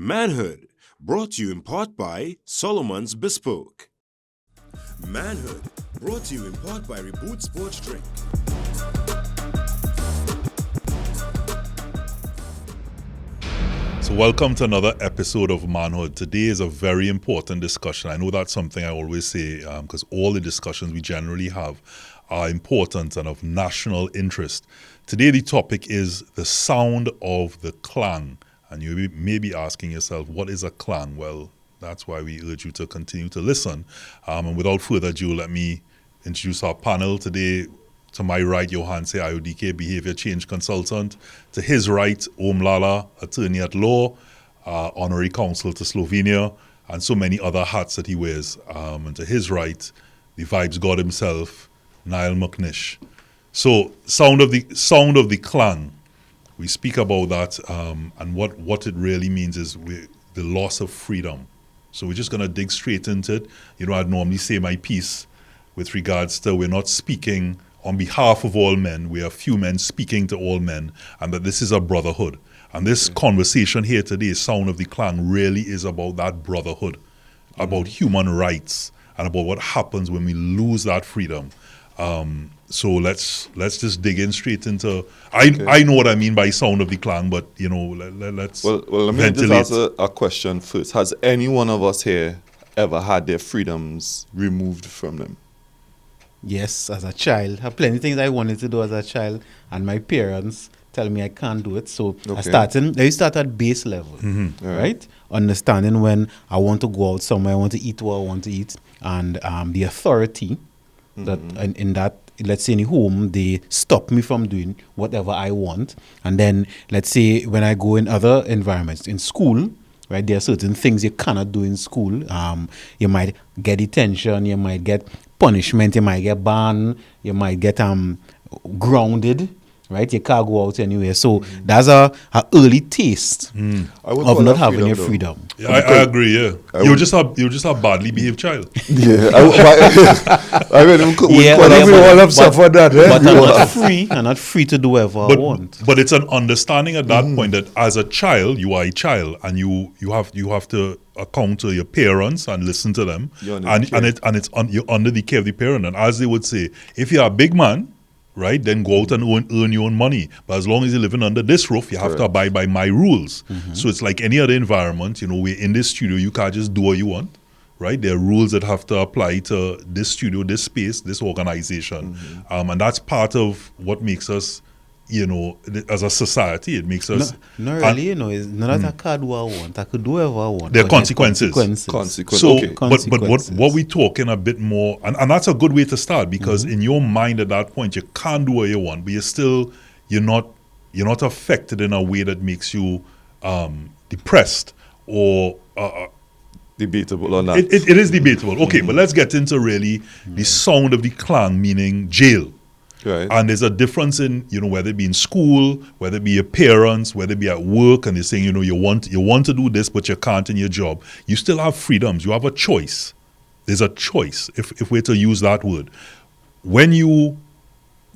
Manhood, brought to you in part by Solomon's Bespoke. Manhood, brought to you in part by Reboot Sports Drink. So welcome to another episode of Manhood. Today is a very important discussion. I know that's something I always say because all the discussions we generally have are important and of national interest. Today the topic is the sound of the clang. And you may be asking yourself, what is a clang? Well, that's why we urge you to continue to listen. And without further ado, let me introduce our panel today. To my right, Johan Se IODK, Behavior Change Consultant. To his right, Om Lala, Attorney at Law, Honorary Consul to Slovenia, and so many other hats that he wears. And to his right, the Vibes God himself, Niall McNish. So, sound of the clang. We speak about that, and what it really means is the loss of freedom. So we're just going to dig straight into it. You know, I'd normally say my piece with regards to we're not speaking on behalf of all men. We are few men speaking to all men, and that this is a brotherhood. And this conversation here today, Sound of the Clang, really is about that brotherhood, about human rights, and about what happens when we lose that freedom. So let's just dig in straight into. I know what I mean by sound of the clang, but you know, let's. Well, let me ventilate. just ask a question first. Has any one of us here ever had their freedoms removed from them? Yes, as a child. I have plenty of things I wanted to do as a child, and my parents tell me I can't do it. So I start at base level, right? Understanding when I want to go out somewhere, I want to eat what I want to eat, and the authority that in that, let's say in home, they stop me from doing whatever I want. And then let's say when I go in other environments, in school, right, there are certain things you cannot do in school. You might get detention, you might get punishment, you might get banned, you might get grounded, right? You can't go out anywhere. So that's a early taste of not having your freedom. Yeah, I agree. Yeah, you're just a badly behaved child. Yeah, I really we all have suffered that. But I'm not free to do whatever I want. But it's an understanding at that point that as a child, you are a child, and you have to account to your parents and listen to them, you're under the care of the parent. And as they would say, if you're a big man, right, then go out and earn your own money. But as long as you're living under this roof, you have to abide by my rules. So it's like any other environment. You know, we're in this studio, you can't just do what you want, right? There are rules that have to apply to this studio, this space, this organization. And that's part of what makes us, you know, as a society, it makes us... No, really, you know, it's not that I can't do what I want. I could do whatever I want. There are consequences. So, but what we're talking a bit more, and that's a good way to start, because in your mind at that point, you can't do what you want, but you're not affected in a way that makes you depressed or... debatable or not. It is debatable. Okay, but let's get into really the sound of the clang, meaning jail. Right. And there's a difference in, you know, whether it be in school, whether it be your parents, whether it be at work, and they're saying, you know, you want to do this, but you can't in your job. You still have freedoms. You have a choice. There's a choice, if we're to use that word. When you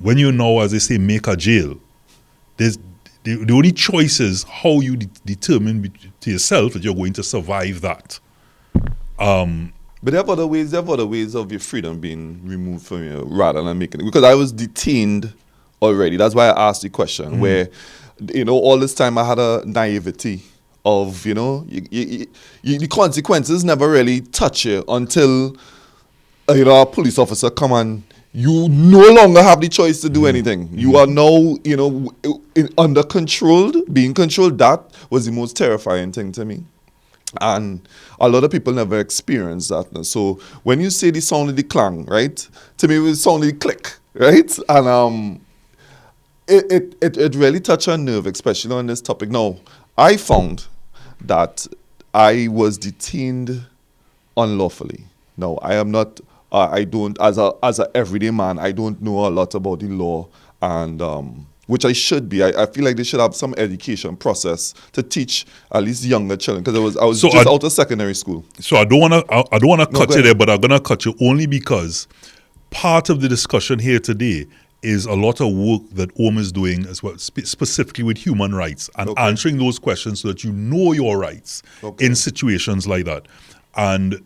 know, as they say, make a jail, there's the only choice is how you determine to yourself that you're going to survive that. But there are other ways of your freedom being removed from you rather than making it. Because I was detained already. That's why I asked the question where, you know, all this time I had a naivety of, you know, the consequences never really touch you until, you know, a police officer come and you no longer have the choice to do anything. You are now, you know, under controlled, being controlled. That was the most terrifying thing to me. And a lot of people never experience that. So when you say the sound of the clang, right? To me, it was sound of the click, right? And it really touched a nerve, especially on this topic. Now, I found that I was detained unlawfully. Now, I am not. I don't, as a everyday man, I don't know a lot about the law, and which I should be. I feel like they should have some education process to teach at least younger children, because I was just out of secondary school. So I don't want to cut you there, but I'm gonna cut you only because part of the discussion here today is a lot of work that OM is doing as well, specifically with human rights and answering those questions so that you know your rights in situations like that. And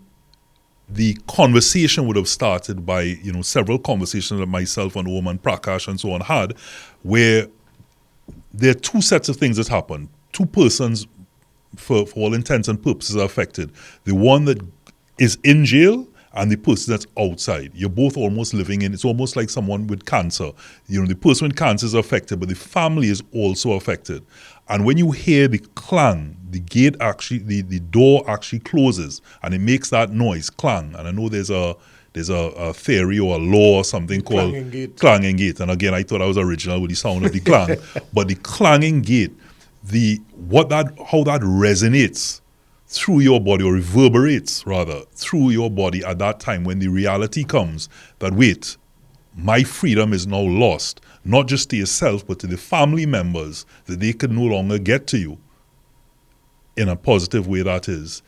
the conversation would have started by, several conversations that myself and OM and Prakash and so on had, where there are two sets of things that happen. Two persons, for all intents and purposes, are affected. The one that is in jail and the person that's outside. You're both almost living in, it's almost like someone with cancer. The person with cancer is affected, but the family is also affected. And when you hear the clang, the gate actually, the door actually closes and it makes that noise, clang. And I know there's a theory or a law or something called clanging gate. And again, I thought I was original with the sound of the clang. But the clanging gate, how that resonates through your body, or reverberates rather through your body at that time when the reality comes that, wait, my freedom is now lost, not just to yourself but to the family members, that they can no longer get to you in a positive way, that is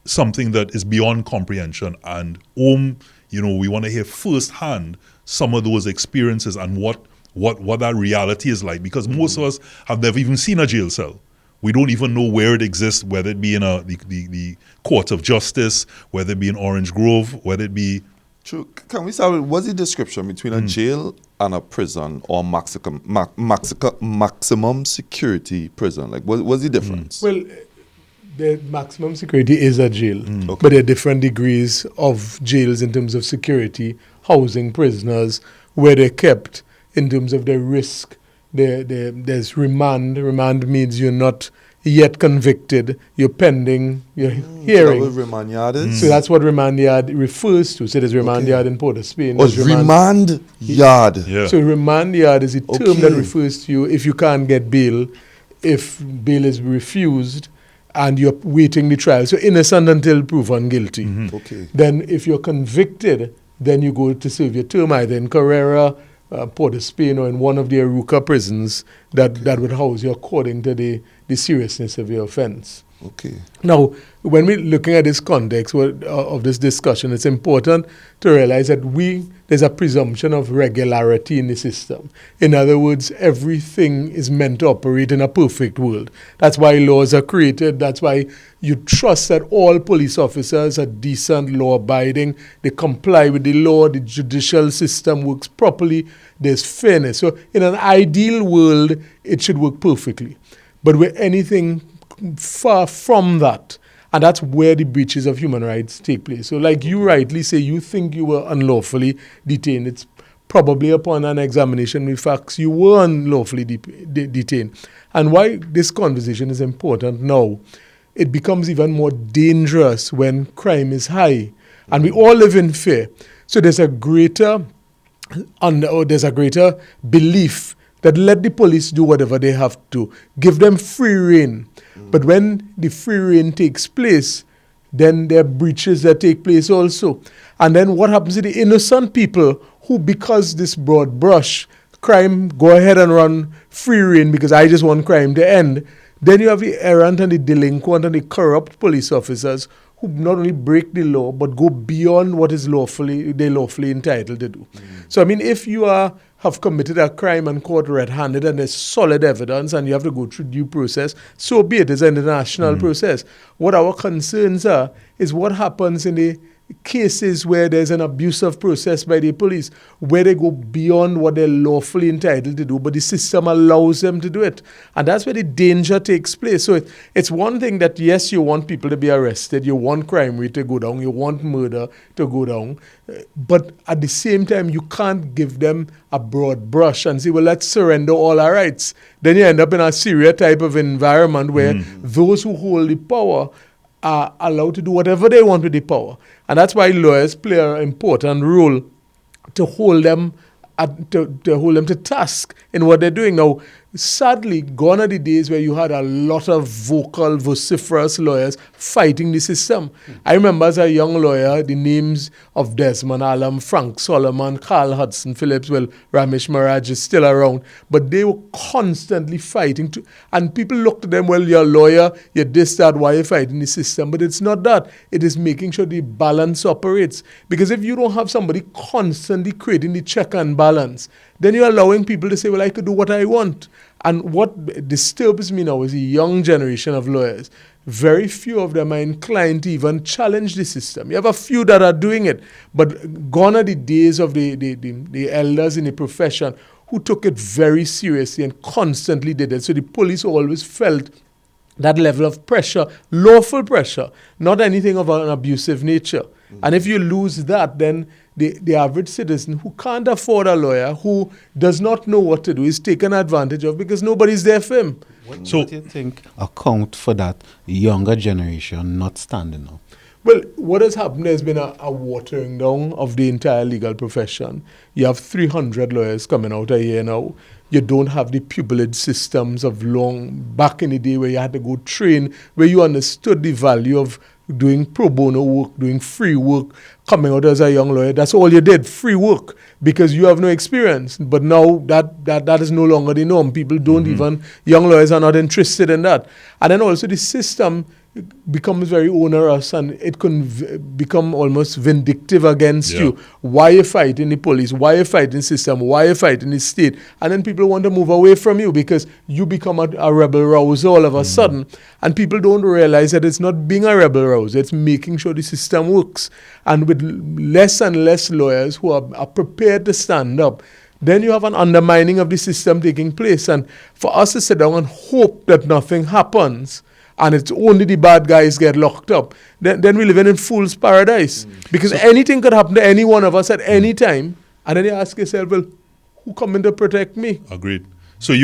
something that is beyond comprehension. And we want to hear firsthand some of those experiences and what that reality is like, because most of us have never even seen a jail cell. We don't even know where it exists, whether it be in the court of justice, whether it be in Orange Grove, whether it be... True. Can we start with, what's the description between a jail and a prison, or maximum security prison? Like, what's the difference? Well, the maximum security is a jail, but there are different degrees of jails in terms of security, housing prisoners, where they're kept, in terms of their risk. There's remand. Remand means you're not yet convicted, you're pending your hearing. So that's what remand yard is? So that's what remand yard refers to. So there's remand yard in Port of Spain. Oh, remand yard. Yeah. So remand yard is a term that refers to you if you can't get bail, if bail is refused, and you're waiting the trial. So innocent until proven guilty. Then if you're convicted, then you go to serve your term either in Carrera, Port of Spain, or in one of the Aruca prisons that would house you according to the seriousness of your offense. Now, when we're looking at this context of this discussion, it's important to realize that there's a presumption of regularity in the system. In other words, everything is meant to operate in a perfect world. That's why laws are created. That's why you trust that all police officers are decent, law-abiding. They comply with the law. The judicial system works properly. There's fairness. So in an ideal world, it should work perfectly. But with anything far from that, and that's where the breaches of human rights take place. So like you rightly say, you think you were unlawfully detained. It's probably upon an examination with facts you were unlawfully detained. And why this conversation is important now, it becomes even more dangerous when crime is high. And we all live in fear. So there's a greater belief that let the police do whatever they have to, give them free rein. But when the free rein takes place, then there are breaches that take place also. And then what happens to the innocent people who, because this broad brush, crime, go ahead and run free rein because I just want crime to end. Then you have the errant and the delinquent and the corrupt police officers who not only break the law, but go beyond what is they're lawfully entitled to do. So, I mean, if you have committed a crime and caught red-handed and there's solid evidence and you have to go through due process, so be it. It's an international process. What our concerns are is what happens in the cases where there's an abusive process by the police, where they go beyond what they're lawfully entitled to do, but the system allows them to do it. And that's where the danger takes place. So it's one thing that, yes, you want people to be arrested, you want crime rate to go down, you want murder to go down, but at the same time, you can't give them a broad brush and say, well, let's surrender all our rights. Then you end up in a Syria type of environment where those who hold the power are allowed to do whatever they want with the power. And that's why lawyers play an important role to hold them to task in what they're doing. Now, sadly, gone are the days where you had a lot of vocal, vociferous lawyers fighting the system. I remember as a young lawyer, the names of Desmond Allen, Frank Solomon, Carl Hudson Phillips, well, Ramesh Maharaj is still around, but they were constantly fighting. And people looked at them, well, you're a lawyer, you're this, that, why you're fighting the system? But it's not that. It is making sure the balance operates. Because if you don't have somebody constantly creating the check and balance, then you're allowing people to say, well, I could do what I want. And what disturbs me now is a young generation of lawyers. Very few of them are inclined to even challenge the system. You have a few that are doing it, but gone are the days of the elders in the profession who took it very seriously and constantly did it. So the police always felt that level of pressure, lawful pressure, not anything of an abusive nature. And if you lose that, then the average citizen who can't afford a lawyer, who does not know what to do, is taken advantage of because nobody's there for him. What do you think account for that younger generation not standing up? Well, what has happened, there's been a watering down of the entire legal profession. You have 300 lawyers coming out a year now. You don't have the pupillage systems of back in the day where you had to go train, where you understood the value of doing pro bono work, doing free work, coming out as a young lawyer. That's all you did, free work, because you have no experience. But now that is no longer the norm. People don't even, young lawyers are not interested in that. And then also the system becomes very onerous and it can become almost vindictive against you. Why are you fighting the police? Why are you fighting the system? Why are you fighting the state? And then people want to move away from you because you become a rebel rouser all of a sudden. And people don't realize that it's not being a rebel rouser, it's making sure the system works. And with less and less lawyers who are prepared to stand up, then you have an undermining of the system taking place. And for us to sit down and hope that nothing happens, and it's only the bad guys get locked up, then we're living in fool's paradise. Because anything could happen to any one of us at any time, and then you ask yourself, well, who coming to protect me? Agreed. So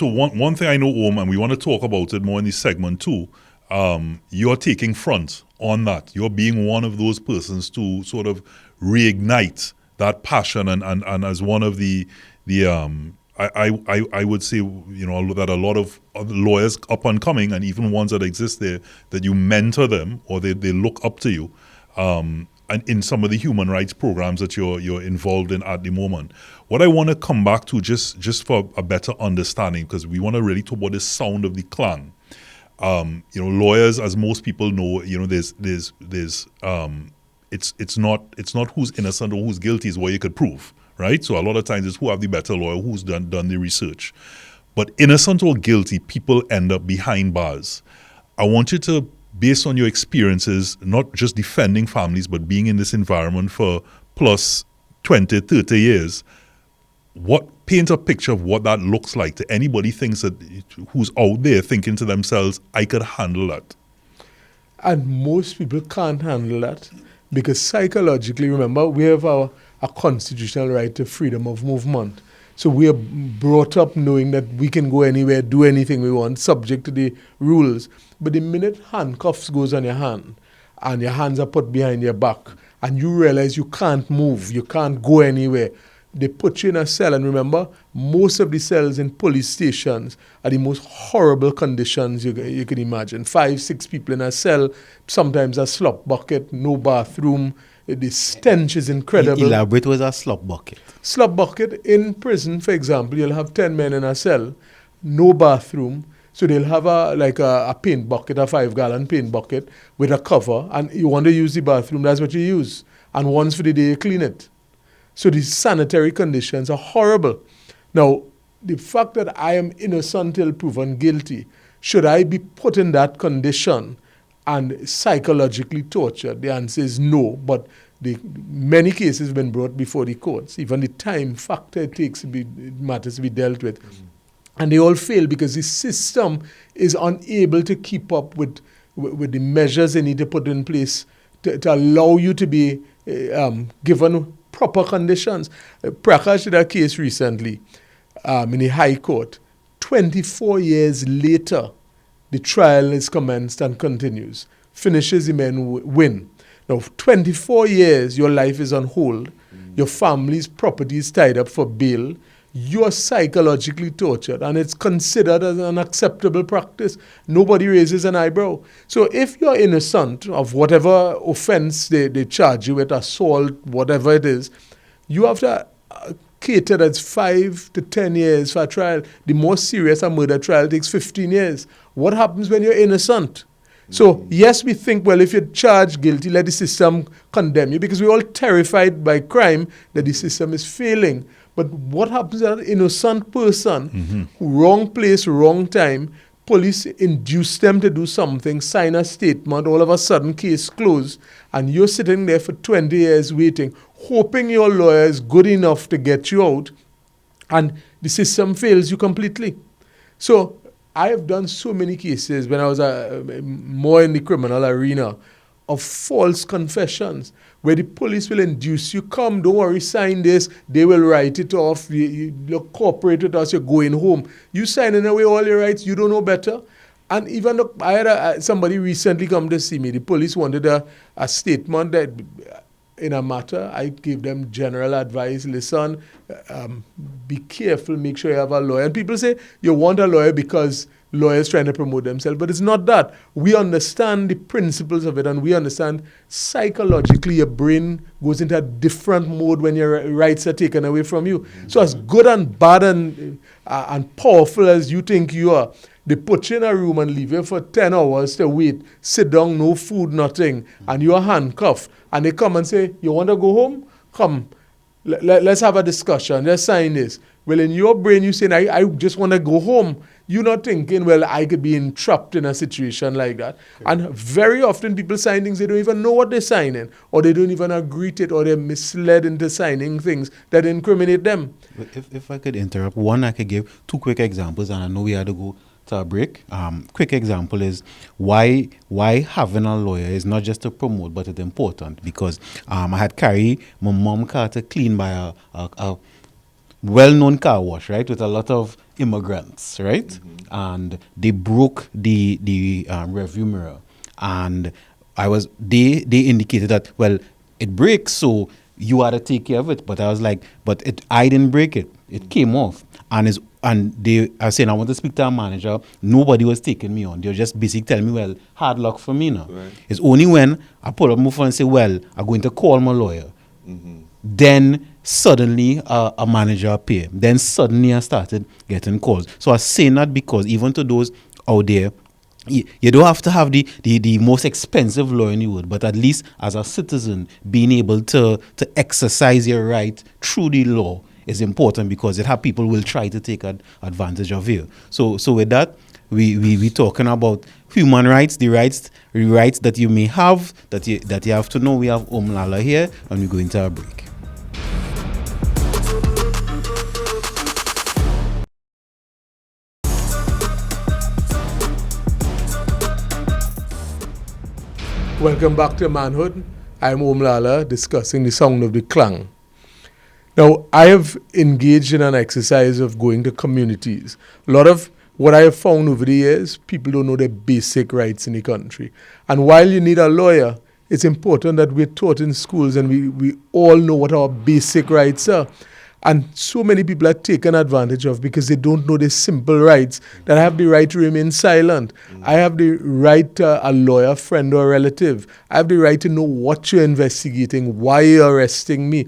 one thing I know, Om, and we want to talk about it more in this segment too, you're taking front on that. You're being one of those persons to sort of reignite that passion and as one of the I would say, that a lot of lawyers up and coming, and even ones that exist there, that you mentor them or they look up to you, and in some of the human rights programs that you're involved in at the moment. What I want to come back to, just for a better understanding, because we want to really talk about the sound of the clan. Lawyers, as most people know, it's not who's innocent or who's guilty is what you could prove. Right? So a lot of times it's who have the better lawyer, who's done the research. But innocent or guilty, people end up behind bars. I want you to, based on your experiences, not just defending families, but being in this environment for plus 20, 30 years, paint a picture of what that looks like to anybody who's out there thinking to themselves, I could handle that. And most people can't handle that because psychologically, remember, we have a constitutional right to freedom of movement. So we are brought up knowing that we can go anywhere, do anything we want, subject to the rules. But the minute handcuffs goes on your hand and your hands are put behind your back and you realize you can't move, you can't go anywhere, they put you in a cell. And remember, most of the cells in police stations are the most horrible conditions you can imagine. 5, 6 people in a cell, sometimes a slop bucket, no bathroom. The stench is incredible. Elaborate was a slop bucket. Slop bucket in prison, for example, you'll have 10 men in a cell, no bathroom. So they'll have a paint bucket, a 5-gallon paint bucket with a cover, and you want to use the bathroom, that's what you use. And once for the day, you clean it. So the sanitary conditions are horrible. Now, the fact that I am innocent till proven guilty, should I be put in that condition and psychologically tortured? The answer is no, but many cases have been brought before the courts. Even the time factor it takes matters to be dealt with. And they all fail because the system is unable to keep up with the measures they need to put in place to allow you to be given proper conditions. Prakash did a case recently in the High Court. 24 years later, the trial is commenced and continues. Finishes, the men win. Now, 24 years, your life is on hold. Your family's property is tied up for bail. you are psychologically tortured, and it's considered as an acceptable practice. Nobody raises an eyebrow. So if you're innocent of whatever offense they charge you with, assault, whatever it is, you have to cater that's 5 to 10 years for a trial. The more serious a murder trial takes 15 years. What happens when you're innocent? So, yes, we think, well, if you're charged guilty, let the system condemn you, because we're all terrified by crime that the system is failing. But what happens to an innocent person, wrong place, wrong time, police induce them to do something, sign a statement, all of a sudden case closed, and you're sitting there for 20 years waiting, hoping your lawyer is good enough to get you out, and the system fails you completely. So I have done so many cases when I was more in the criminal arena of false confessions where the police will induce you, come, don't worry, sign this, they will write it off, you cooperate with us, you're going home. You signing away all your rights, you don't know better. And even though I had somebody recently come to see me, the police wanted a statement that in a matter, I gave them general advice, listen, be careful, make sure you have a lawyer. And people say, you want a lawyer because lawyers trying to promote themselves, but it's not that. We understand the principles of it, and we understand psychologically your brain goes into a different mode when your rights are taken away from you. So as good and bad and powerful as you think you are, they put you in a room and leave you for 10 hours to wait, sit down, no food, nothing, and you are handcuffed. And they come and say, you want to go home? Come, let's have a discussion, let's sign this. Well, in your brain, you're saying, I just want to go home. You're not thinking, well, I could be entrapped in a situation like that. Okay. And very often people sign things, they don't even know what they're signing, or they don't even agree to it, or they're misled into signing things that incriminate them. If I could interrupt, one, I could give 2 quick examples, and I know we had to go to a break. Quick example is why having a lawyer is not just to promote, but it's important, because I had carried my mom car to clean by a well-known car wash, right, with a lot of immigrants, right? And they broke the rearview mirror, and they indicated that, well, it breaks, so you had to take care of it. But I was like, I didn't break it. It came off, and they are saying, I want to speak to a manager. Nobody was taking me on. They were just basically telling me, well, hard luck for me now. Right. It's only when I pull up my phone and say, well, I'm going to call my lawyer. Then suddenly a manager appeared. Then suddenly I started getting calls. So I was saying that because even to those out there, you don't have to have the most expensive lawyer in the world, but at least as a citizen, being able to exercise your right through the law is important, because it have people will try to take advantage of you. So with that, we talking about human rights, the rights that you may have, that you have to know. We have Lala here, and we're going to a break. Welcome back to Manhood. I'm Lala, discussing the sound of the clang. Now, I have engaged in an exercise of going to communities. A lot of what I have found over the years, people don't know their basic rights in the country. And while you need a lawyer, it's important that we're taught in schools and we all know what our basic rights are. And so many people are taken advantage of because they don't know the simple rights, that I have the right to remain silent. I have the right to a lawyer, friend, or relative. I have the right to know what you're investigating, why you're arresting me.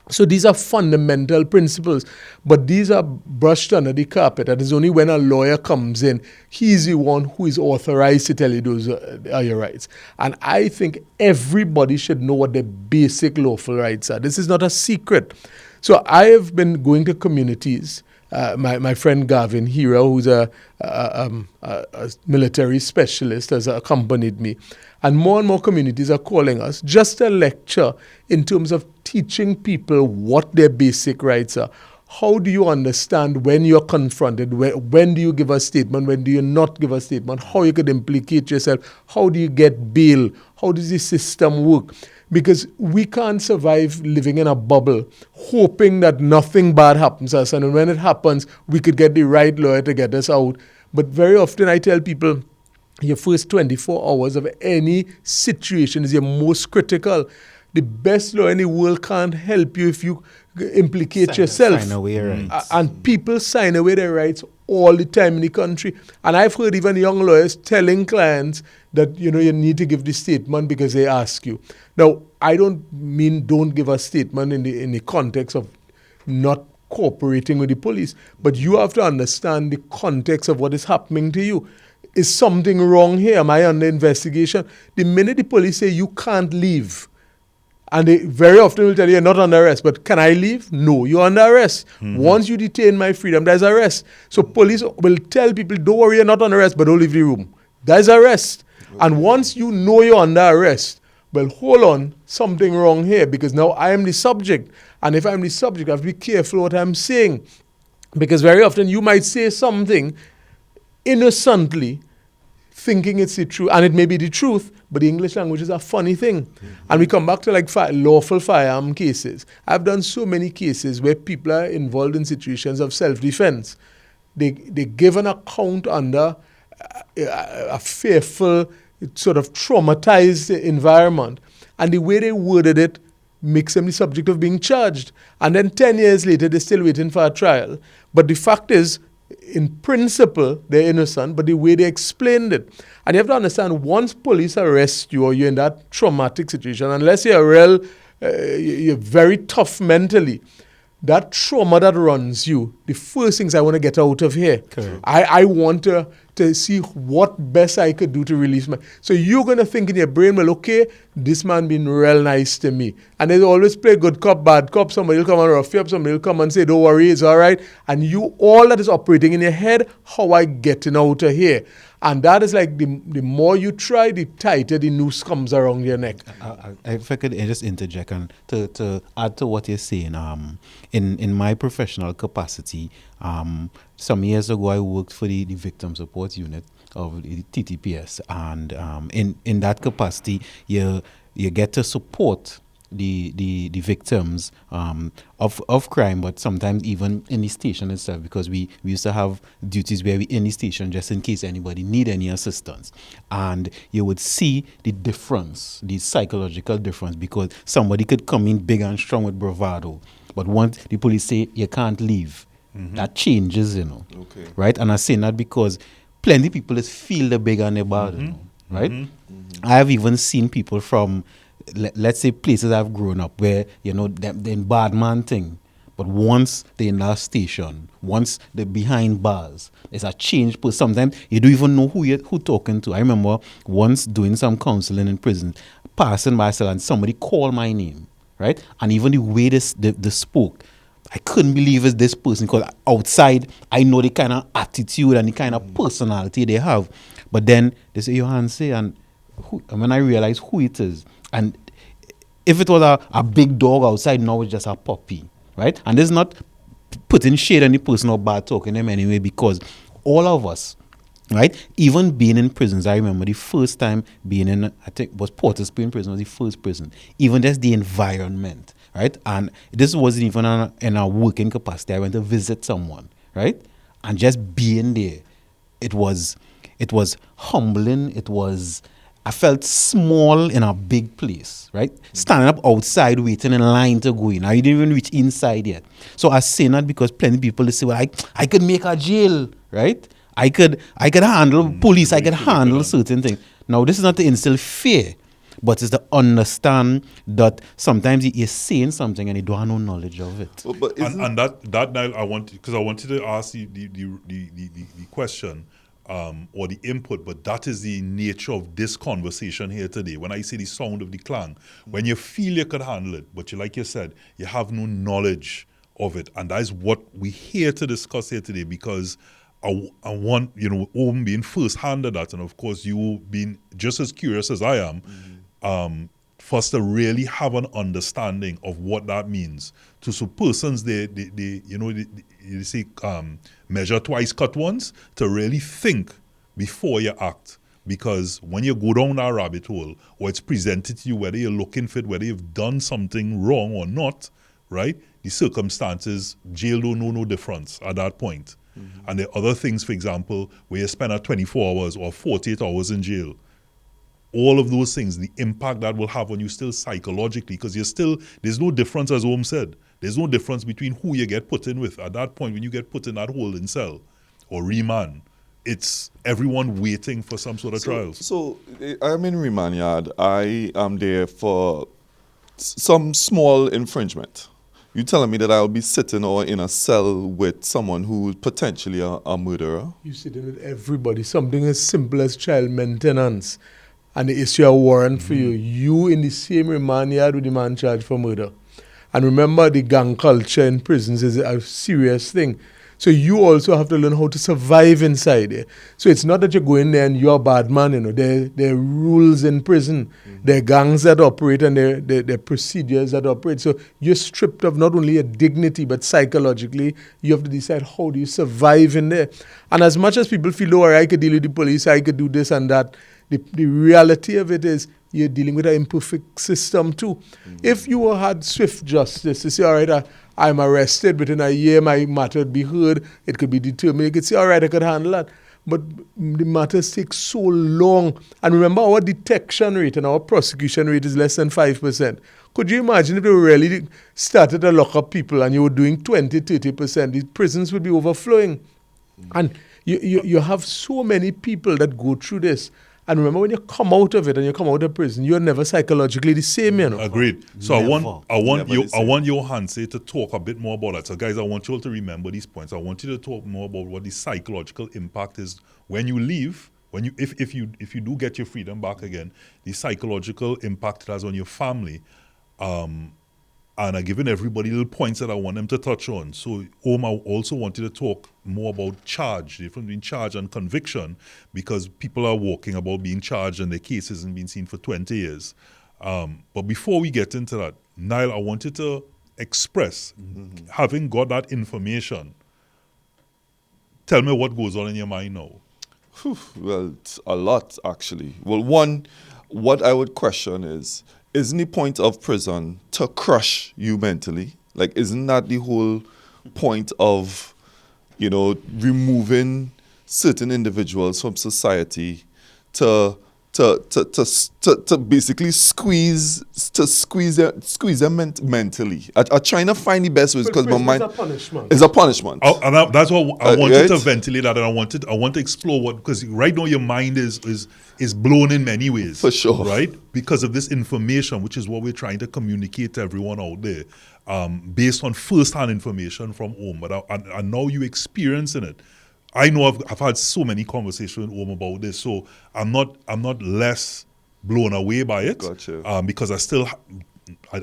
So these are fundamental principles, but these are brushed under the carpet. And it's only when a lawyer comes in, he's the one who is authorized to tell you those are your rights. And I think everybody should know what their basic lawful rights are. This is not a secret. So I have been going to communities. My friend Gavin Hero, who's a military specialist, has accompanied me. And more communities are calling us just a lecture in terms of teaching people what their basic rights are. How do you understand when you're confronted? When do you give a statement? When do you not give a statement? How you could implicate yourself? How do you get bail? How does the system work? Because we can't survive living in a bubble, hoping that nothing bad happens to us. And when it happens, we could get the right lawyer to get us out. But very often I tell people, your first 24 hours of any situation is your most critical. The best law in the world can't help you if you implicate yourself. Sign away your rights. And people sign away their rights all the time in the country. And I've heard even young lawyers telling clients that, you need to give the statement because they ask you. Now, I don't mean don't give a statement in the context of not cooperating with the police, but you have to understand the context of what is happening to you. Is something wrong here? Am I under investigation? The minute the police say you can't leave, and they very often will tell you you're not under arrest, but can I leave? No, you're under arrest. Once you detain my freedom, there's arrest. So police will tell people, don't worry, you're not under arrest, but don't leave the room. There's arrest. Okay. And once you know you're under arrest, well, hold on, something wrong here, because now I am the subject. And if I'm the subject, I have to be careful what I'm saying. Because very often you might say something innocently, thinking it's the truth, and it may be the truth, but the English language is a funny thing. And we come back to like lawful firearm cases. I've done so many cases where people are involved in situations of self-defense. They give an account under a fearful, sort of traumatized environment, and the way they worded it makes them the subject of being charged. And then 10 years later, they're still waiting for a trial. But the fact is, in principle, they're innocent, but the way they explained it. And you have to understand, once police arrest you or you're in that traumatic situation, unless you're you're very tough mentally, that trauma that runs you, the first things I want to get out of here. Correct. I want to see what best I could do to release my... So you're going to think in your brain, well, okay, this man been real nice to me. And they always play good cop, bad cop. Somebody will come and rough you up. Somebody will come and say, don't worry, it's all right. And all that is operating in your head, how I getting out of here. And that is like the more you try, the tighter the noose comes around your neck. If I could just interject and to add to what you're saying, in my professional capacity, some years ago I worked for the Victim Support Unit of the TTPS, and in that capacity, you get to support the victims of crime, but sometimes even in the station itself, because we used to have duties where we in the station just in case anybody need any assistance. And you would see the difference, the psychological difference, because somebody could come in big and strong with bravado, but once the police say you can't leave, that changes, Okay. Right? And I'm saying that because plenty of people just feel the big and the bad, right? I have even seen people from, let's say, places I've grown up where, they're in bad man thing. But once they're in that station, once they're behind bars, there's a change. But sometimes you don't even know who talking to. I remember once doing some counseling in prison, passing by a cell and somebody called my name, right? And even the way they spoke, I couldn't believe it's this person, because outside, I know the kind of attitude and the kind of personality they have. But then they say, Johanse, and when I realized who it is, and if it was a big dog outside, now it's just a puppy, right? And this is not putting shade on the person or bad talking them anyway, because all of us, right, even being in prisons, I remember the first time being in, I think was Porter's Prison prison, was the first prison. Even just the environment, right? And this wasn't even in a working capacity. I went to visit someone, right? And just being there, it was humbling. I felt small in a big place, right? Standing up outside, waiting in line to go in. I didn't even reach inside yet. So I say that because plenty of people say, well, I could make a jail, right? I could handle police. I could handle certain things. Now, this is not to instill fear, but it's to understand that sometimes you're saying something and you don't have no knowledge of it. Well, but and that now I wanted to ask you the question. Or the input, but that is the nature of this conversation here today. When I say the sound of the clang, when you feel you could handle it, but like you said, you have no knowledge of it, and that is what we're here to discuss here today, because I want, Owen being first-hand at that, and of course you being just as curious as I am, for us to really have an understanding of what that means. To some persons, they say measure twice, cut once, to really think before you act. Because when you go down that rabbit hole, or it's presented to you, whether you're looking for it, whether you've done something wrong or not, right? The circumstances, jail don't know no difference at that point. And there are other things, for example, where you spend 24 hours or 48 hours in jail. all of those things, the impact that will have on you still psychologically, because there's no difference, as Om said, there's no difference between who you get put in with. At that point, when you get put in that holding cell or remand, it's everyone waiting for some sort of trials. So I'm in remand yard. I am there for some small infringement. You telling me that I'll be sitting or in a cell with someone who is potentially a murderer? You sitting with everybody. Something as simple as child maintenance, and they issue a warrant for you. You in the same remand yard with the man charged for murder. And remember, the gang culture in prisons is a serious thing. So you also have to learn how to survive inside there. So it's not that you go in there and you're a bad man, you know. There are rules in prison. There are gangs that operate and there are procedures that operate. So you're stripped of not only your dignity, but psychologically, you have to decide how do you survive in there. And as much as people feel, oh, I could deal with the police, I could do this and that, the reality of it is you're dealing with an imperfect system too. If you had swift justice to say, all right, I'm arrested, within a year my matter would be heard, it could be determined, you could say, all right, I could handle that. But the matters take so long. And remember, our detection rate and our prosecution rate is less than 5%. Could you imagine if they really started to lock up people and you were doing 20, 30%, the prisons would be overflowing. And you have so many people that go through this. And remember, when you come out of it and you come out of prison, you're never psychologically the same, you know. Agreed. So Never. I want Johanse to talk a bit more about that. So guys, I want you all to remember these points. I want you to talk more about what the psychological impact is when you leave, if you do get your freedom back again, the psychological impact it has on your family. And I've given everybody little points that I want them to touch on. So, Om, I also wanted to talk more about charge, the difference between charge and conviction, because people are walking about being charged and their case hasn't been seen for 20 years. But before we get into that, Niall, I wanted to express, having got that information, tell me what goes on in your mind now. Well, it's a lot, actually. Well, one, what I would question is, isn't the point of prison to crush you mentally? Like, isn't that the whole point of, removing certain individuals from society to basically squeeze them mentally? I'm trying to find the best ways because my mind is a punishment. That's what I wanted right? to ventilate that, and I want to explore because right now your mind is blown in many ways. For sure. Right? Because of this information, which is what we're trying to communicate to everyone out there, based on first-hand information from Om. But and now you experiencing it. I know I've had so many conversations with Om about this, so I'm not less blown away by it. Gotcha. Because I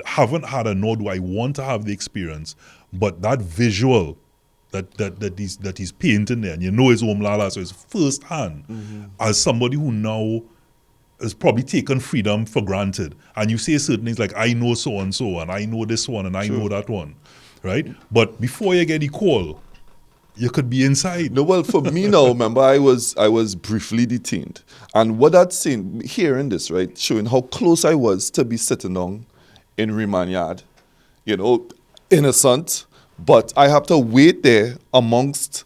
haven't had, nor do I want to have the experience. But that visual that he's painting there, and it's Om Lala, so it's first hand. As somebody who now has probably taken freedom for granted, and you say certain things like, I know so and so, and I know this one, and I know that one, right? But before you get the call, you could be inside. No, well, for me now, remember, I was briefly detained. And what I'd seen, hearing this, right, showing how close I was to be sitting down in remand yard, innocent, but I have to wait there amongst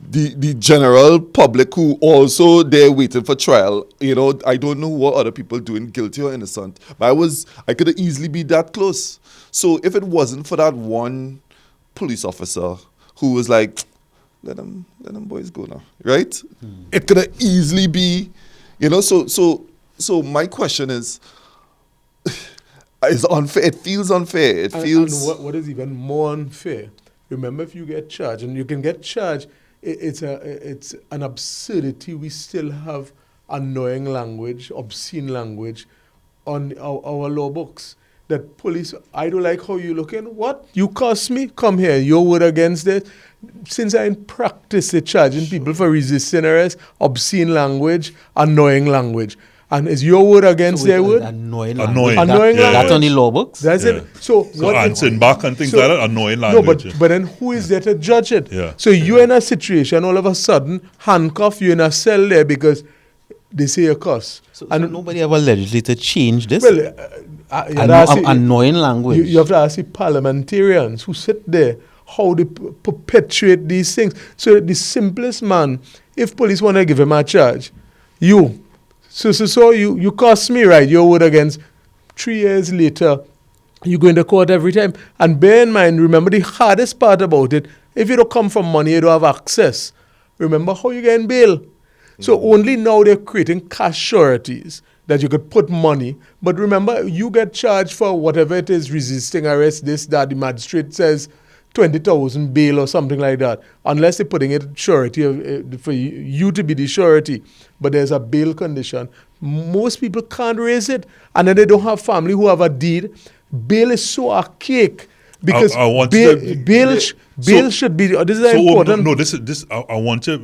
the general public who also they're waiting for trial. I don't know what other people doing, guilty or innocent, but I could easily be that close. So if it wasn't for that one police officer who was like, let them boys go now, right? It could easily be, so my question is, it's unfair. It feels unfair. It feels... And what is even more unfair, remember, if you get charged, and you can get charged, it's an absurdity. We still have annoying language, obscene language on our law books. That police, I don't like how you looking. What? You cuss me? Come here. Your word against it. Since I in practice charging people for resisting arrest, obscene language, annoying language. And is your word against their word? Annoying Annoying. language. Yeah. That's on the law books? That's it. So answering back and things like that, annoying language. No, but then who is there to judge it? Yeah. So you're in a situation, all of a sudden, handcuff, you're in a cell there because they say you cuss. So nobody ever legislated change this? Well, annoying language. You have to ask the parliamentarians who sit there how they perpetuate these things. So the simplest man, if police want to give him a charge, So you cost me, right, your word against. 3 years later, you go into court every time. And bear in mind, remember the hardest part about it, if you don't come from money, you don't have access. Remember how you get bail. So only now they're creating cash sureties that you could put money. But remember, you get charged for whatever it is, resisting arrest, this, that. The magistrate says 20,000 bail or something like that. Unless they're putting it surety for you to be the surety. But there's a bail condition. Most people can't raise it. And then they don't have family who have a deed. Bail is so archaic. Because bail should be. This is important. I want to.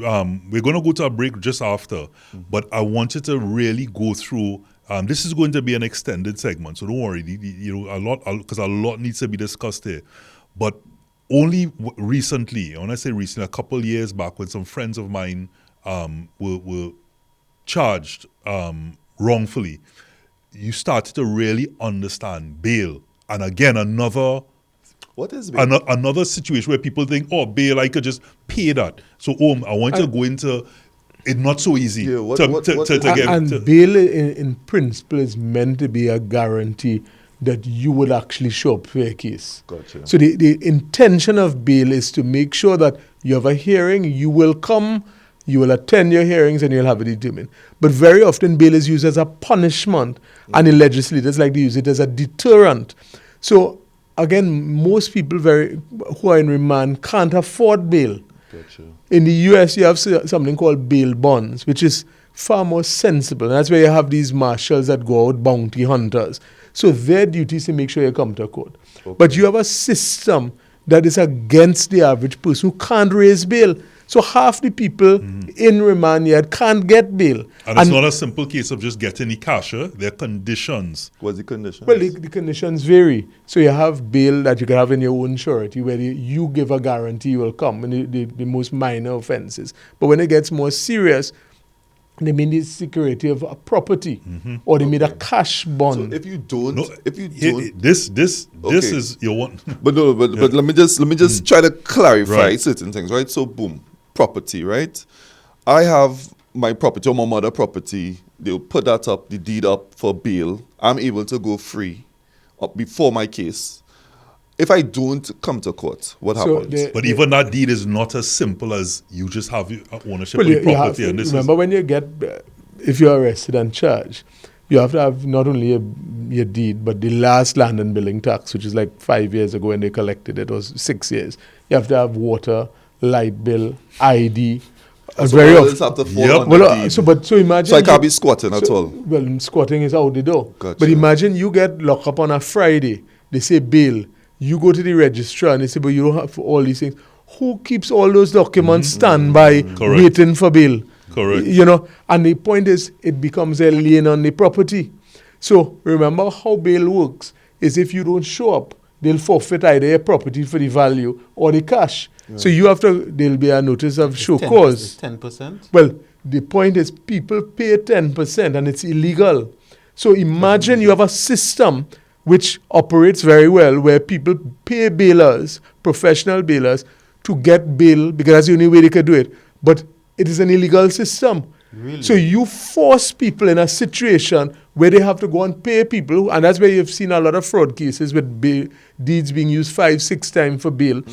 We're going to go to a break just after, but I want you to really go through. This is going to be an extended segment, so don't worry. A lot needs to be discussed here. But only recently, when I say recently, a couple of years back, when some friends of mine were charged wrongfully, you started to really understand bail, and again another. What is bail? Another situation where people think, oh, bail, I could just pay that. So, I want to go into it. Not so easy to get. And bail, in principle, is meant to be a guarantee that you would actually show up for your case. Gotcha. So the intention of bail is to make sure that you have a hearing, you will come, you will attend your hearings, and you'll have it determined. But very often, bail is used as a punishment, and the legislators like to use it as a deterrent. So again, most people who are in remand can't afford bail. Gotcha. In the US, you have something called bail bonds, which is far more sensible. And that's where you have these marshals that go out, bounty hunters. So their duty is to make sure you come to court. Okay. But you have a system that is against the average person who can't raise bail. So half the people in remand yet can't get bail. And it's not a simple case of just getting the cash. There are conditions. What's the conditions? Well, the conditions vary. So you have bail that you can have in your own surety, where you give a guarantee you will come in the most minor offenses. But when it gets more serious, they mean the security of a property, or they made a cash bond. So if you don't, this is your one. But let me just try to clarify certain things, right? So boom, property, right? I have my property or my mother property. They'll put that up, the deed up for bail. I'm able to go free up before my case. If I don't come to court, what happens? But even that deed is not as simple as you just have ownership of the property. Remember, when you get, if you're arrested and charged, you have to have not only your deed, but the last land and building tax, which is like 5 years ago when they collected it, was 6 years. You have to have water, light bill, ID. So very often have to fall on the deed. So imagine. So I can't be squatting at all. Well, squatting is out the door. Gotcha. But imagine you get locked up on a Friday. They say bail. You go to the registrar and they say, but you don't have all these things. Who keeps all those documents standby waiting for bail? Correct. And the point is, it becomes a lien on the property. So remember how bail works is if you don't show up, they'll forfeit either your property for the value or the cash. Yeah. So there'll be a notice of show cause. 10%? Well, the point is people pay 10% and it's illegal. So imagine you have a system which operates very well, where people pay bailers, professional bailers, to get bail because that's the only way they can do it. But it is an illegal system. Really? So you force people in a situation where they have to go and pay people, and that's where you've seen a lot of fraud cases with deeds being used 5-6 times for bail.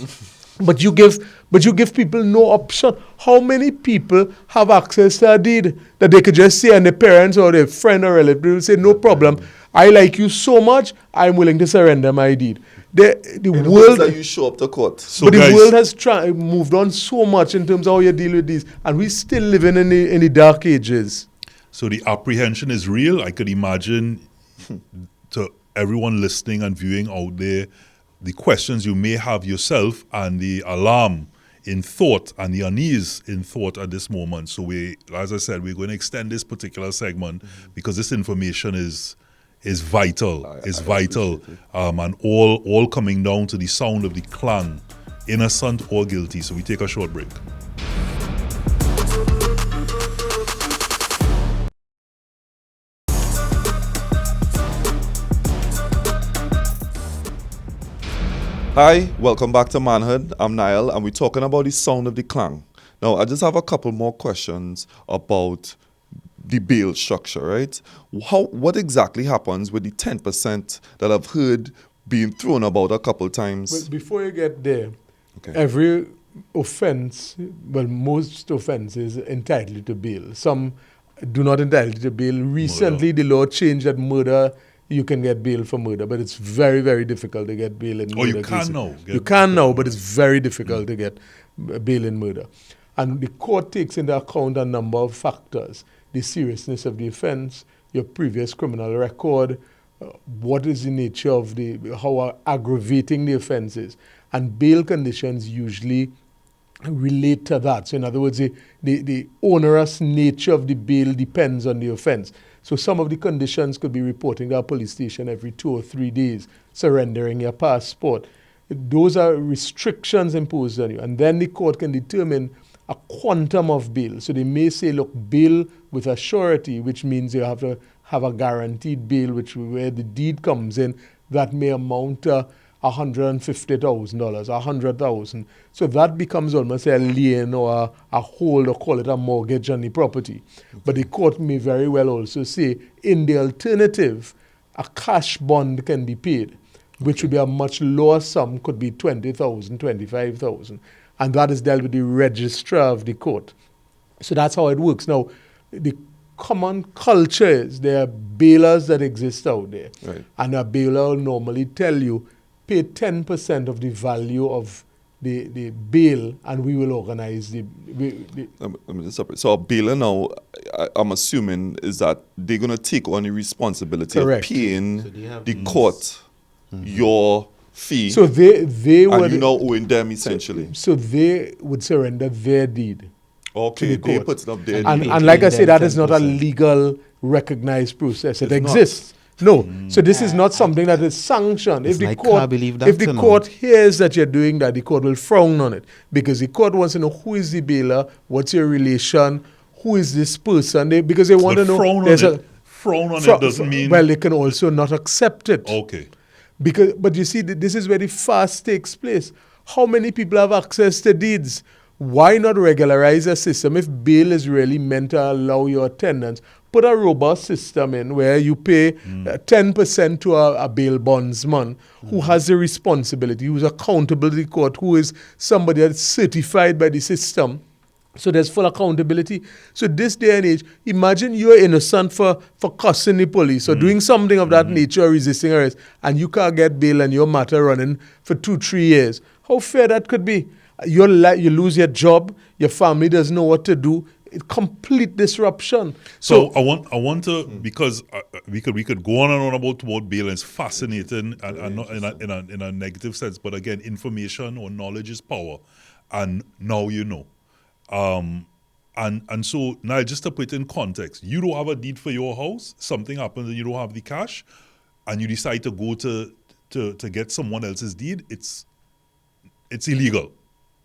But you give people no option. How many people have access to a deed that they could just say, and their parents or their friend or relative will say, no problem, I like you so much, I'm willing to surrender my deed. The world that you show up to court. But the world has moved on so much in terms of how you deal with these, and we're still living in the dark ages. So the apprehension is real. I could imagine to everyone listening and viewing out there, the questions you may have yourself and the alarm in thought and the unease in thought at this moment. So as I said, we're going to extend this particular segment because this information is vital. It's vital. And all coming down to the sound of the clang, innocent or guilty. So we take a short break. Hi, welcome back to Manhood. I'm Niall, and we're talking about the sound of the clang. Now, I just have a couple more questions about the bail structure, right? What exactly happens with the 10% that I've heard being thrown about a couple times? Well, before you get there, Okay. every offense, well, most offenses entitled to bail. Some do not entitle to bail. Recently, the law changed that murder, you can get bail for murder, but it's very, very difficult to get bail in murder. Oh, you can cases. now. You can now, but it's very difficult to get bail in murder. And the court takes into account a number of factors: the seriousness of the offense, your previous criminal record, what is the nature of how aggravating the offense is. And bail conditions usually relate to that. So in other words, the onerous nature of the bail depends on the offense. So some of the conditions could be reporting to a police station every 2 or 3 days, surrendering your passport. Those are restrictions imposed on you. And then the court can determine a quantum of bail. So they may say, look, bail with a surety, which means you have to have a guaranteed bail, where the deed comes in, that may amount to $150,000, $100,000. So that becomes almost a lien or a hold, or call it a mortgage on the property. Okay. But the court may very well also say, in the alternative, a cash bond can be paid, which would be a much lower sum, could be $20,000, $25,000. And that is dealt with the registrar of the court. So that's how it works. Now, the common culture is there are bailers that exist out there. Right. And a bailer will normally tell you, pay 10% of the value of the bail, and we will organize the Let me just separate. So a bailer now, I'm assuming, is that they're going to take on the responsibility Correct. of paying So they have the court your fee. So they would, and you now owing them essentially. so they would surrender their deed. Okay, to the they court. put it up there. And like I say, that is not a 10%. legal recognized process. It It's not. exists. No. So this is not something that is sanctioned. It's If the like court, car believe that, if the you know. court hears that you're doing that, the court will frown on it, because the court wants to know who is the bailer, what's your relation, who is this person, because they want But to know. frown on there's it. Frown on it doesn't mean. Well, they can also not accept it. Okay. But you see, this is where the fast takes place. How many people have access to deeds? Why not regularize a system? If bail is really meant to allow your attendance, put a robust system in where you pay 10% to a bail bondsman who has the responsibility, who's accountable to the court, who is somebody that's certified by the system. So there's full accountability. So this day and age, imagine you're innocent for cussing the police or doing something of that nature, or resisting arrest, and you can't get bail and your matter running for 2-3 years. How fair that could be? You lose your job, your family doesn't know what to do. Complete disruption. So I want to, because we could go on and on about bail, and it's fascinating and not in a negative sense. But again, information or knowledge is power, and now you know. And so now, just to put it in context, you don't have a deed for your house. Something happens and you don't have the cash, and you decide to go to get someone else's deed. It's illegal.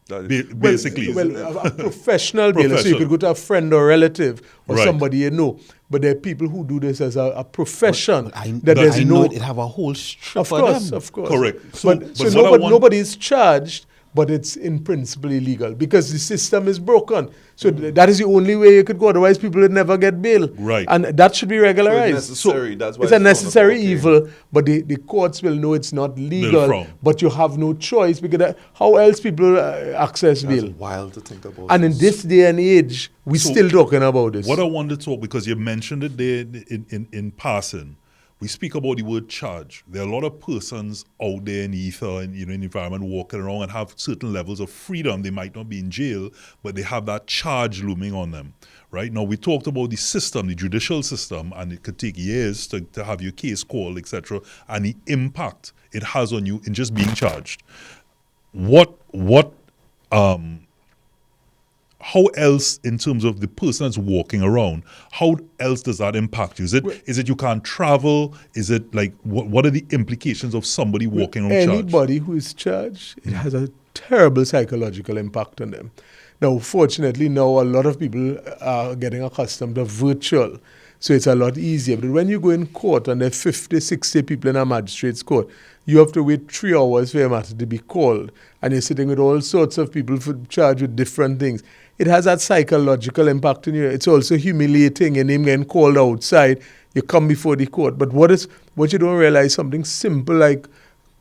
Basically. Well, a professional bailer, so you could go to a friend or relative or Right. somebody you know. But there are people who do this as a profession. I there's know no, it have a whole strip of for course, them. of course. Correct. But But what I want- nobody is charged, but it's in principle illegal because the system is broken. So that is the only way you could go. Otherwise, people would never get bail. Right. And that should be regularized. So it's necessary. That's why it's a it's necessary frowned upon. evil, but the courts will know it's not legal. frown. But you have no choice because how else people access That's bail? wild to think about. And in this day and age, we're So still talking about this. What I want to talk, because you mentioned it there in passing, we speak about the word charge. There are a lot of persons out there in the ether and in the environment walking around and have certain levels of freedom. They might not be in jail, but they have that charge looming on them. Right now, we talked about the system, the judicial system, and it could take years to have your case called, etc., and the impact it has on you in just being charged. How else, in terms of the person that's walking around, how else does that impact you? Is it you can't travel? Is it like, what are the implications of somebody walking around charged? Anybody who is charged, it has a terrible psychological impact on them. Now, fortunately, now a lot of people are getting accustomed to virtual, so it's a lot easier. But when you go in court and there are 50, 60 people in a magistrate's court, you have to wait 3 hours for your matter to be called, and you're sitting with all sorts of people charged with different things. it has that psychological impact on you. It's also humiliating. Your name getting called outside. You come before the court. But what you don't realize, something simple like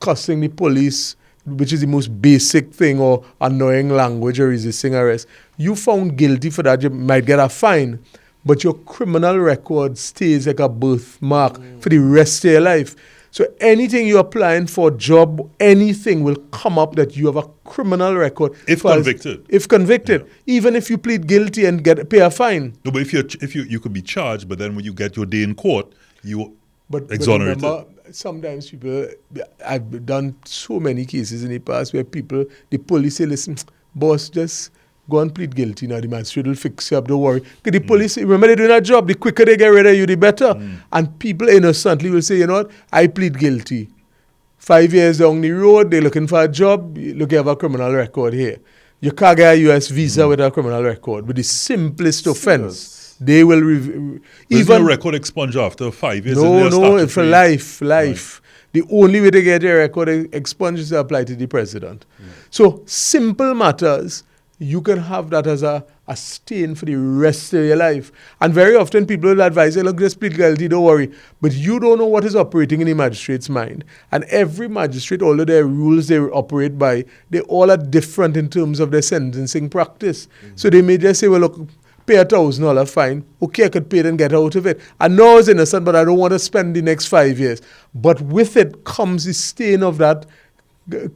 cussing the police, which is the most basic thing, or annoying language or resisting arrest. You found guilty for that, you might get a fine. But your criminal record stays like a birthmark for the rest of your life. So anything you're applying for, job, anything will come up that you have a criminal record. If convicted. If convicted. Yeah. Even if you plead guilty and pay a fine. No, but if you could be charged, but then when you get your day in court, you exonerated. But remember, sometimes people, I've done so many cases in the past where the police say, listen, boss, just go and plead guilty now. The magistrate will fix you up, don't worry. Because the police, remember, they're doing a job. The quicker they get rid of you, the better. And people innocently will say, you know what, I plead guilty. 5 years down the road, they're looking for a job. Look, you have a criminal record here. You can't get a U.S. visa with a criminal record. With the simplest offense, they will... Even your record expunged after 5 years? No, for life. Right. The only way to get your record expunged is to apply to the president. So, simple matters... You can have that as a stain for the rest of your life. And very often people will advise you, look, just plead guilty, don't worry. But you don't know what is operating in the magistrate's mind. And every magistrate, although there are rules they operate by, they all are different in terms of their sentencing practice. So they may just say, well, look, pay $1,000 fine. Okay, I could pay it and get out of it. I know it's innocent, but I don't want to spend the next 5 years. But with it comes the stain of that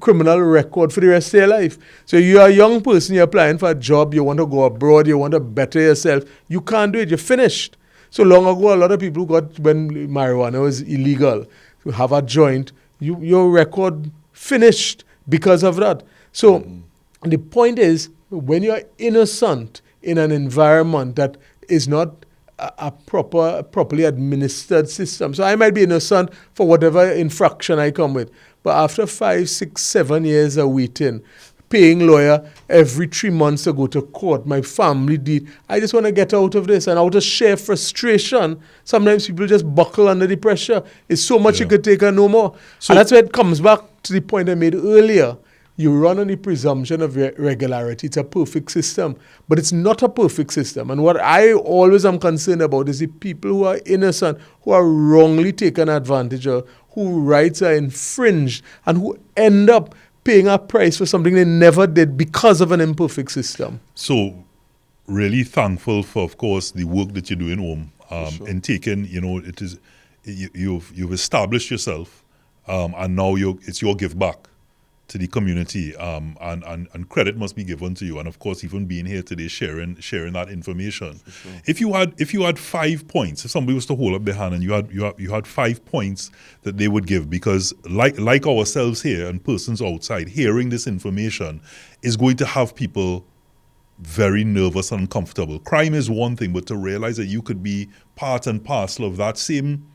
criminal record for the rest of your life. So you're a young person, you're applying for a job, you want to go abroad, you want to better yourself. You can't do it, you're finished. So long ago, a lot of people got, when marijuana was illegal, to have a joint, your record finished because of that. So the point is, when you're innocent in an environment that is not a properly administered system. So I might be innocent for whatever infraction I come with. But after 5, 6, 7 years of waiting, paying lawyer every 3 months to go to court, my family did. I just want to get out of this. And out of sheer frustration, sometimes people just buckle under the pressure. It's so much you could take and no more. So and that's where it comes back to the point I made earlier. You run on the presumption of regularity. It's a perfect system. But it's not a perfect system. And what I always am concerned about is the people who are innocent, who are wrongly taken advantage of, whose rights are infringed, and who end up paying a price for something they never did because of an imperfect system. So, really thankful for, of course, the work that you do in home. In taking, it is you've established yourself, and now it's your give back to the community, and credit must be given to you. And of course, even being here today, sharing that information. Sure. If you had 5 points, if somebody was to hold up their hand and you had 5 points that they would give, because like ourselves here and persons outside, hearing this information is going to have people very nervous and uncomfortable. Crime is one thing, but to realize that you could be part and parcel of that same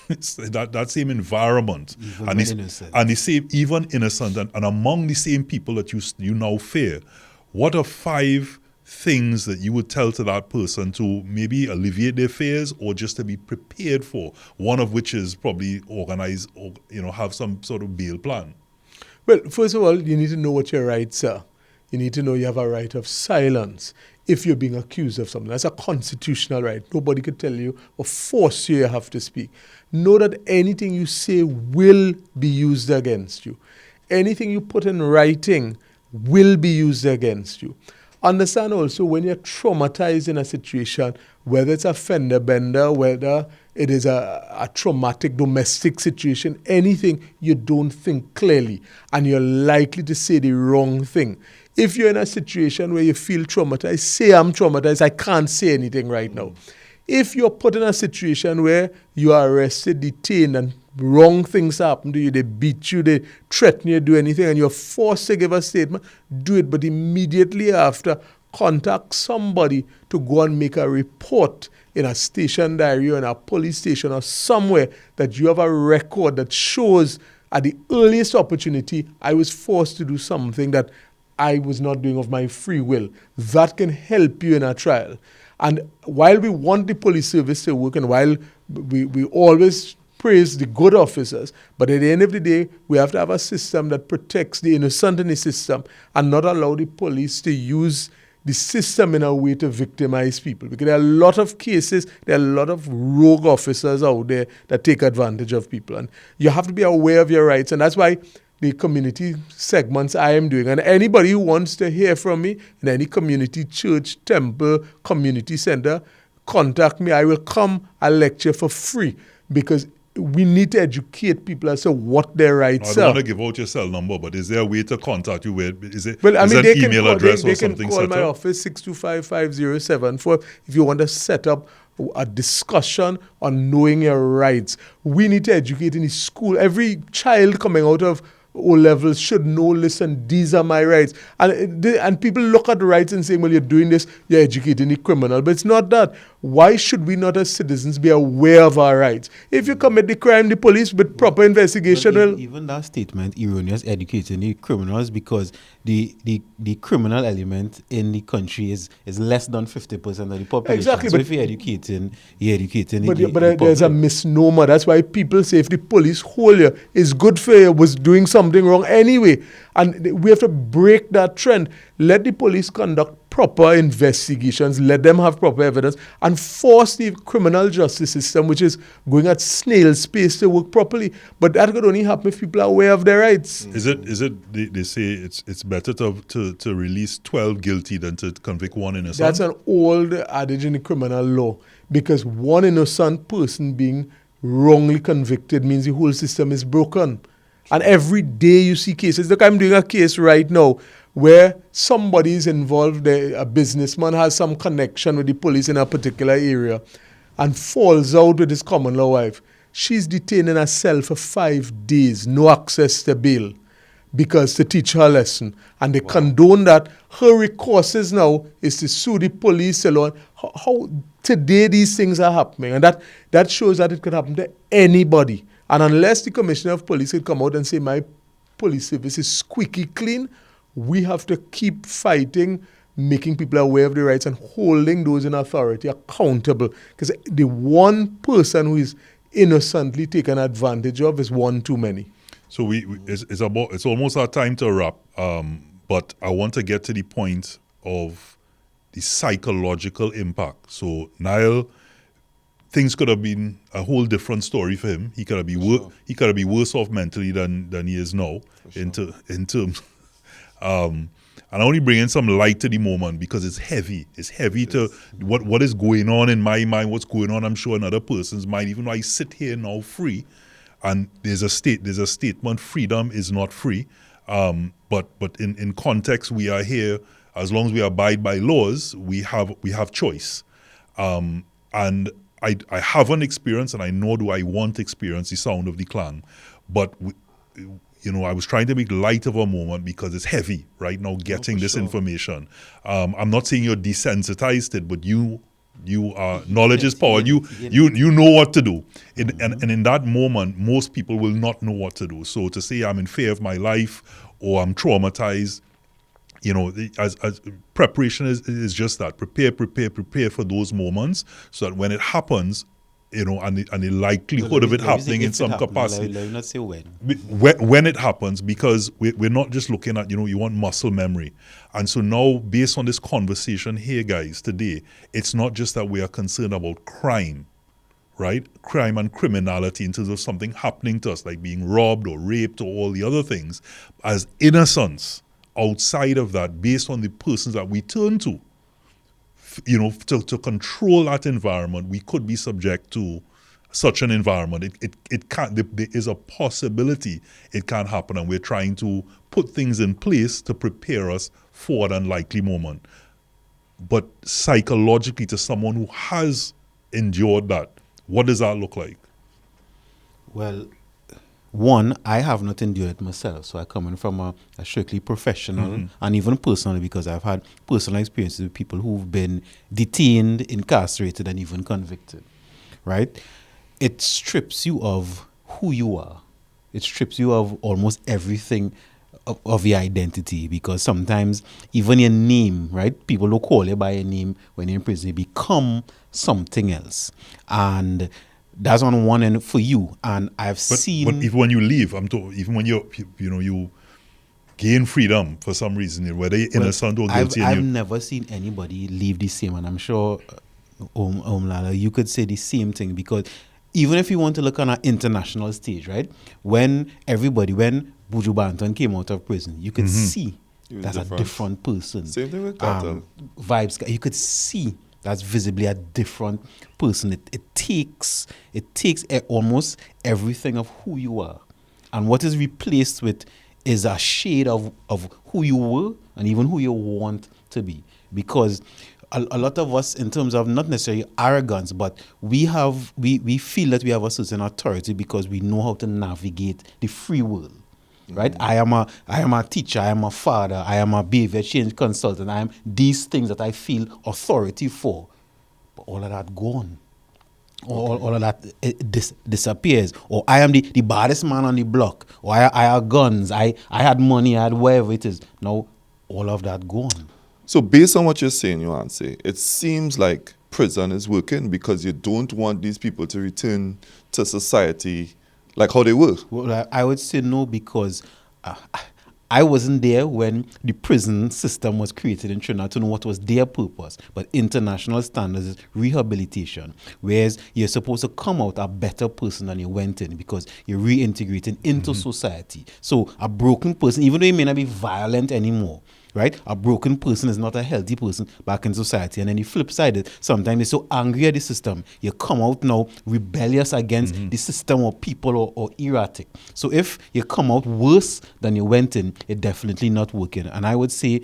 that same environment, and the same, even innocent, and among the same people that you now fear, what are 5 things that you would tell to that person to maybe alleviate their fears or just to be prepared for? One of which is probably organize or have some sort of bail plan. Well, first of all, you need to know what your rights are. You need to know you have a right of silence if you're being accused of something. That's a constitutional right. Nobody could tell you or force you have to speak. Know that anything you say will be used against you. Anything you put in writing will be used against you. Understand also, when you're traumatized in a situation, whether it's a fender bender, whether it is a traumatic domestic situation, anything, you don't think clearly and you're likely to say the wrong thing. If you're in a situation where you feel traumatized, say I'm traumatized, I can't say anything right now. If you're put in a situation where you are arrested, detained, and wrong things happen to you, they beat you, they threaten you to do anything, and you're forced to give a statement, do it. But immediately after, contact somebody to go and make a report in a station diary or in a police station or somewhere that you have a record that shows at the earliest opportunity, I was forced to do something that I was not doing of my free will. That can help you in a trial. And while we want the police service to work, and while we always praise the good officers, but at the end of the day, we have to have a system that protects the innocent in the system and not allow the police to use the system in a way to victimize people. Because there are a lot of cases, there are a lot of rogue officers out there that take advantage of people. And you have to be aware of your rights. And that's why the community segments I am doing. And anybody who wants to hear from me in any community, church, temple, community center, contact me. I will come, I'll lecture for free, because we need to educate people as to what their rights are. I don't want to give out your cell number, but is there a way to contact you? Is it well, I mean, an email address or something? They can call my office, 625-5074, if you want to set up a discussion on knowing your rights. We need to educate in the school. Every child coming out of O-levels should know, listen, these are my rights. And people look at the rights and say, well, you're doing this, you're educating the criminal. But it's not that. Why should we not as citizens be aware of our rights? If you commit the crime, the police with proper investigation will... Even that statement, erroneous, educating the criminals, because the criminal element in the country is less than 50% of the population. Exactly. So if you're educating But there's a misnomer. That's why people say if the police hold you, it's good for you, was doing something wrong anyway. And we have to break that trend. Let the police conduct proper investigations, let them have proper evidence, and force the criminal justice system, which is going at snail's pace, to work properly. But that could only happen if people are aware of their rights. Is it they say it's better to release 12 guilty than to convict one innocent? That's an old adage in the criminal law, because one innocent person being wrongly convicted means the whole system is broken. And every day you see cases. Look, I'm doing a case right now where somebody is involved, a businessman has some connection with the police in a particular area and falls out with his common law wife. She's detained in a cell for 5 days, no access to bail, because to teach her a lesson. And they condone that. Her recourses now is to sue the police alone. How today these things are happening. And that shows that it could happen to anybody. And unless the commissioner of police could come out and say, my police service is squeaky clean, we have to keep fighting, making people aware of their rights and holding those in authority accountable. Because the one person who is innocently taken advantage of is one too many. So it's almost our time to wrap. But I want to get to the point of the psychological impact. So Niall, things could have been a whole different story for him. He could have been worse off mentally than he is now in terms. And I only bring in some light to the moment because it's heavy. It's heavy to what is going on in my mind, what's going on, I'm sure, in other person's mind. Even though I sit here now free, and there's a statement, freedom is not free. But in context, we are here. As long as we abide by laws, we have choice. And I haven't experienced, and I nor do I want to experience the sound of the clang. But I was trying to make light of a moment because it's heavy right now getting this information. I'm not saying you're desensitized to it, but you are, knowledge is power. You know what to do. And in that moment, most people will not know what to do. So to say I'm in fear of my life or I'm traumatized, as preparation is just that. Prepare for those moments so that when it happens, and the likelihood of it happening in some capacity. Let me not say when. When it happens, because we're not just looking at, you want muscle memory. And so now, based on this conversation here, guys, today, it's not just that we are concerned about crime, right? Crime and criminality in terms of something happening to us, like being robbed or raped or all the other things, as innocence outside of that, based on the persons that we turn to. To control that environment, we could be subject to such an environment. It can't. There is a possibility it can't happen, and we're trying to put things in place to prepare us for an unlikely moment. But psychologically, to someone who has endured that, what does that look like? Well, one, I have not endured it myself, so I come in from a strictly professional and even personally, because I've had personal experiences with people who've been detained, incarcerated, and even convicted, right? It strips you of who you are. It strips you of almost everything of your identity, because sometimes even your name, right? People don't call you by your name when you're in prison. You become something else. And that's on one end for you, and I've seen. But even when you leave, I'm talking. Even when you gain freedom for some reason, whether you're innocent or guilty. I've never seen anybody leave the same, and I'm sure, Lala, you could say the same thing, because even if you want to look on an international stage, right, when Buju Banton came out of prison, you could see that's a different person. Same thing with Cartel. Vibes, you could see that's visibly a different person. It takes almost everything of who you are, and what is replaced with is a shade of who you were and even who you want to be. Because a lot of us, in terms of not necessarily arrogance, but we feel that we have a certain authority because we know how to navigate the free world. Right? I am a teacher, I am a father, I am a behavior change consultant, I am these things that I feel authority for. But all of that gone. All of that disappears. Or I am the baddest man on the block. Or I have guns, I had money, I had whatever it is. Now all of that gone. So based on what you're saying, Yohanse, it seems like prison is working because you don't want these people to return to society like how they were. Well, I would say no, because I wasn't there when the prison system was created in Trinidad to know what was their purpose. But international standards is rehabilitation, whereas you're supposed to come out a better person than you went in because you're reintegrating into society. So a broken person, even though he may not be violent anymore, right? A broken person is not a healthy person back in society. And then the flip side is sometimes you're so angry at the system, you come out now rebellious against the system or people or erratic. So if you come out worse than you went in, it's definitely not working. And I would say,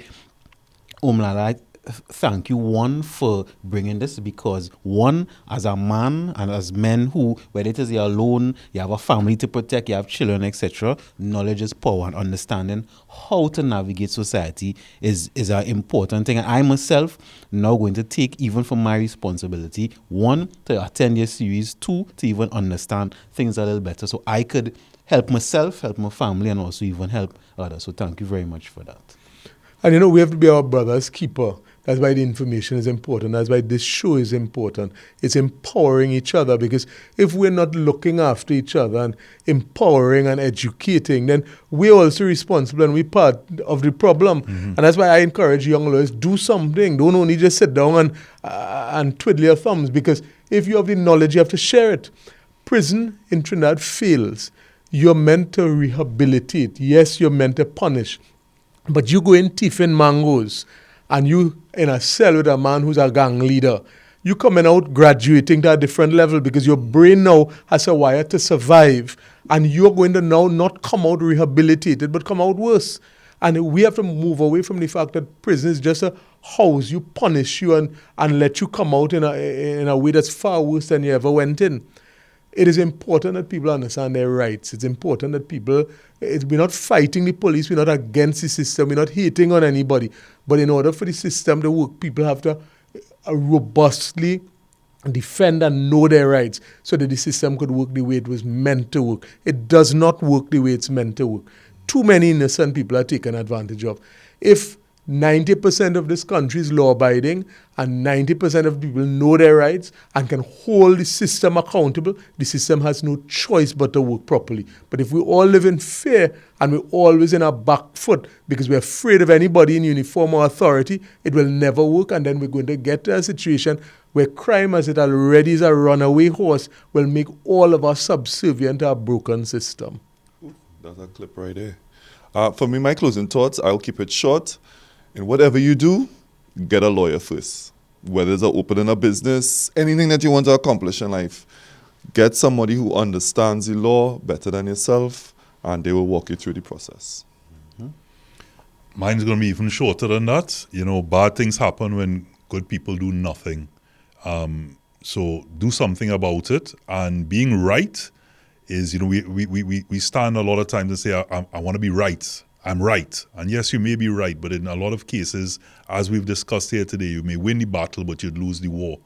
Omlala, thank you, one, for bringing this, because one, as a man and as men who, whether it is you're alone, you have a family to protect, you have children, etc., knowledge is power, and understanding how to navigate society is an important thing. And I myself now going to take, even for my responsibility, one, to attend your series, two, to even understand things a little better so I could help myself, help my family, and also even help others. So thank you very much for that. And we have to be our brother's keeper. That's why the information is important. That's why this show is important. It's empowering each other, because if we're not looking after each other and empowering and educating, then we're also responsible and we're part of the problem. And that's why I encourage young lawyers, do something. Don't only just sit down and twiddle your thumbs, because if you have the knowledge, you have to share it. Prison in Trinidad fails. You're meant to rehabilitate. Yes, you're meant to punish. But you go in thieving mangoes, and you in a cell with a man who's a gang leader, you coming out graduating to a different level, because your brain now has a wire to survive, and you're going to now not come out rehabilitated, but come out worse. And we have to move away from the fact that prison is just a house. You punish you and let you come out in a way that's far worse than you ever went in. It is important that people understand their rights. It's important that we're not fighting the police, we're not against the system, we're not hating on anybody. But in order for the system to work, people have to robustly defend and know their rights so that the system could work the way it was meant to work. It does not work the way it's meant to work. Too many innocent people are taken advantage of. If 90% of this country is law-abiding and 90% of people know their rights and can hold the system accountable, the system has no choice but to work properly. But if we all live in fear and we're always in our back foot because we're afraid of anybody in uniform or authority, it will never work, and then we're going to get to a situation where crime, as it already is a runaway horse, will make all of us subservient to a broken system. That's a clip right there. For me, my closing thoughts, I'll keep it short. In whatever you do, get a lawyer first. Whether it's opening a business, anything that you want to accomplish in life, get somebody who understands the law better than yourself, and they will walk you through the process. Mine's going to be even shorter than that. Bad things happen when good people do nothing. So do something about it. And being right is, we stand a lot of times and say, I want to be right. I'm right. And yes, you may be right, but in a lot of cases, as we've discussed here today, you may win the battle, but you'd lose the war.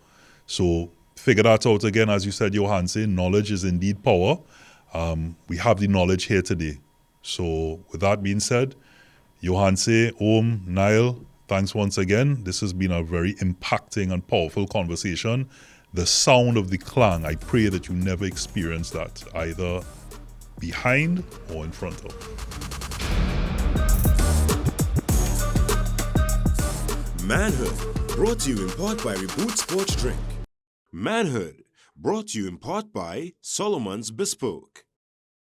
So figure that out again. As you said, Yohanse, knowledge is indeed power. We have the knowledge here today. So with that being said, Yohanse, Om, Niall, thanks once again. This has been a very impacting and powerful conversation. The sound of the clang, I pray that you never experience that, either behind or in front of. Manhood, brought to you in part by Reboot Sports Drink. Manhood, brought to you in part by Solomon's Bespoke.